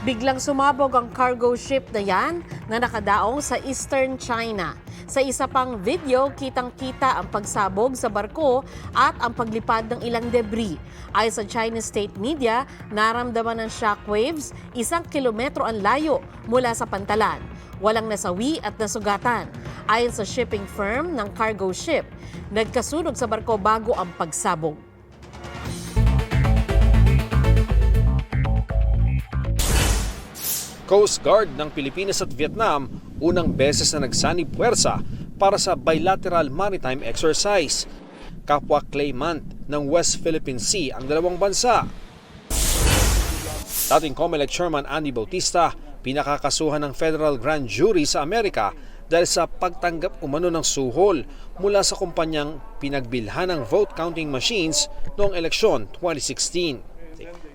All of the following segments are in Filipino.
Biglang sumabog ang cargo ship na yan na nakadaong sa Eastern China. Sa isa pang video, kitang-kita ang pagsabog sa barko at ang paglipad ng ilang debris. Ayon sa Chinese state media, naramdaman ng shockwaves 1 kilometro ang layo mula sa pantalan. Walang nasawi at nasugatan. Ayon sa shipping firm ng cargo ship, nagkasunog sa barko bago ang pagsabog. Coast Guard ng Pilipinas at Vietnam unang beses na nagsanib puwersa para sa bilateral maritime exercise. Kapwa claimant ng West Philippine Sea ang dalawang bansa. Dating COMELEC Chairman Andy Bautista, pinakakasuhan ng Federal Grand Jury sa Amerika dahil sa pagtanggap umano ng suhol mula sa kumpanyang pinagbilhan ng vote counting machines noong eleksyon 2016.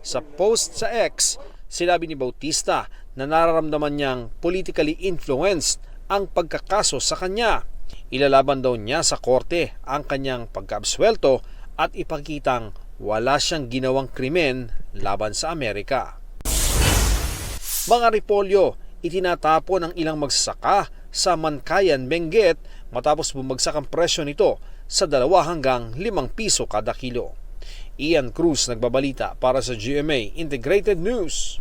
Sa post sa X, sinabi ni Bautista na nararamdaman niyang politically influenced ang pagkakaso sa kanya. Ilalaban daw niya sa korte ang kanyang pagkaabsuelto at ipakitang wala siyang ginawang krimen laban sa Amerika. Mga repolyo, itinatapon ng ilang magsasaka sa Mankayan, Benguet matapos bumagsak ang presyo nito sa 2 hanggang 5 piso kada kilo. Ian Cruz nagbabalita para sa GMA Integrated News.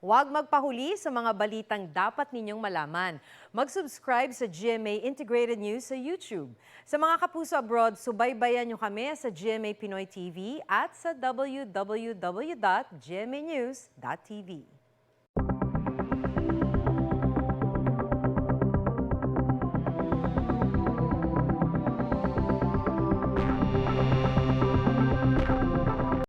Huwag magpahuli sa mga balitang dapat ninyong malaman. Mag-subscribe sa GMA Integrated News sa YouTube. Sa mga kapuso abroad, subaybayan nyo kami sa GMA Pinoy TV at sa www.gmanews.tv.